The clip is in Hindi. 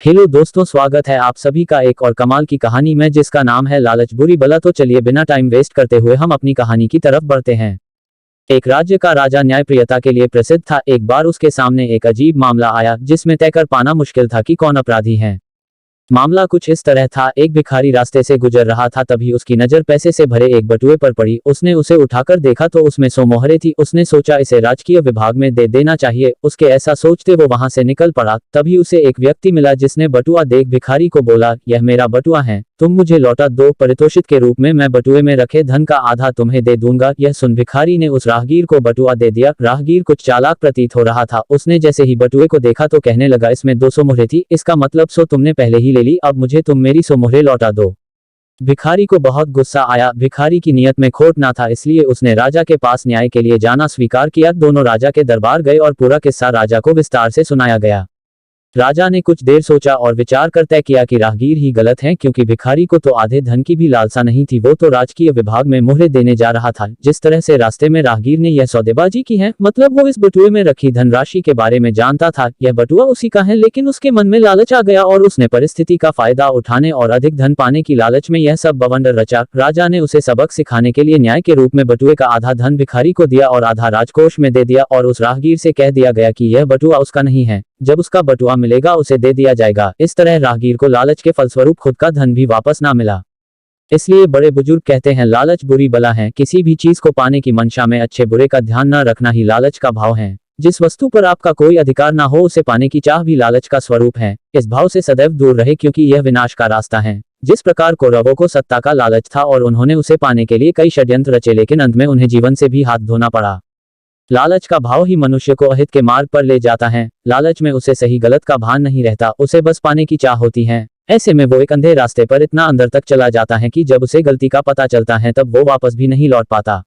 हेलो दोस्तों, स्वागत है आप सभी का एक और कमाल की कहानी में जिसका नाम है लालच बुरी बला। तो चलिए बिना टाइम वेस्ट करते हुए हम अपनी कहानी की तरफ बढ़ते हैं। एक राज्य का राजा न्यायप्रियता के लिए प्रसिद्ध था। एक बार उसके सामने एक अजीब मामला आया जिसमें तय कर पाना मुश्किल था कि कौन अपराधी है। मामला कुछ इस तरह था। एक भिखारी रास्ते से गुजर रहा था, तभी उसकी नजर पैसे से भरे एक बटुए पर पड़ी। उसने उसे उठाकर देखा तो उसमें 100 मोहरें थी। उसने सोचा इसे राजकीय विभाग में दे देना चाहिए। उसके ऐसा सोचते वो वहां से निकल पड़ा। तभी उसे एक व्यक्ति मिला जिसने बटुआ देख भिखारी को बोला, यह मेरा बटुआ है, तुम मुझे लौटा दो। पारितोषिक के रूप में मैं बटुए में रखे धन का आधा तुम्हें दे दूंगा। यह सुन भिखारी ने उस राहगीर को बटुआ दे दिया। राहगीर कुछ चालाक प्रतीत हो रहा था। उसने जैसे ही बटुए को देखा तो कहने लगा, इसमें 200 मोहरें थी, इसका मतलब 100 तुमने पहले ही ले ली, अब मुझे तुम मेरी 100 मोहरें लौटा दो। भिखारी को बहुत गुस्सा आया। भिखारी की नियत में खोट ना था, इसलिए उसने राजा के पास न्याय के लिए जाना स्वीकार किया। दोनों राजा के दरबार गए और पूरा किस्सा राजा को विस्तार से सुनाया गया। राजा ने कुछ देर सोचा और विचार कर तय किया कि राहगीर ही गलत हैं, क्योंकि भिखारी को तो आधे धन की भी लालसा नहीं थी। वो तो राजकीय विभाग में मोहरे देने जा रहा था। जिस तरह से रास्ते में राहगीर ने यह सौदेबाजी की है, मतलब वो इस बटुए में रखी धनराशि के बारे में जानता था। यह बटुआ उसी का है, लेकिन उसके मन में लालच आ गया और उसने परिस्थिति का फायदा उठाने और अधिक धन पाने की लालच में यह सब बवंडर रचा। राजा ने उसे सबक सिखाने के लिए न्याय के रूप में बटुए का आधा धन भिखारी को दिया और आधा राजकोष में दे दिया, और उस राहगीर से कह दिया गया कि यह बटुआ उसका नहीं है, जब उसका बटुआ मिलेगा उसे दे दिया जाएगा। इस तरह राहगीर को लालच के फलस्वरूप खुद का धन भी वापस ना मिला। इसलिए बड़े बुजुर्ग कहते हैं, लालच बुरी बला है। किसी भी चीज को पाने की मंशा में अच्छे बुरे का ध्यान न रखना ही लालच का भाव है। जिस वस्तु पर आपका कोई अधिकार ना हो उसे पाने की चाह भी लालच का स्वरूप है। इस भाव से सदैव दूर रहे, क्योंकि यह विनाश का रास्ता है। जिस प्रकार कौरवों को सत्ता का लालच था और उन्होंने उसे पाने के लिए कई षड्यंत्र रचे, लेकिन अंत में उन्हें जीवन से भी हाथ धोना पड़ा। लालच का भाव ही मनुष्य को अहित के मार्ग पर ले जाता है। लालच में उसे सही गलत का भान नहीं रहता, उसे बस पाने की चाह होती है। ऐसे में वो एक अंधे रास्ते पर इतना अंदर तक चला जाता है कि जब उसे गलती का पता चलता है तब वो वापस भी नहीं लौट पाता।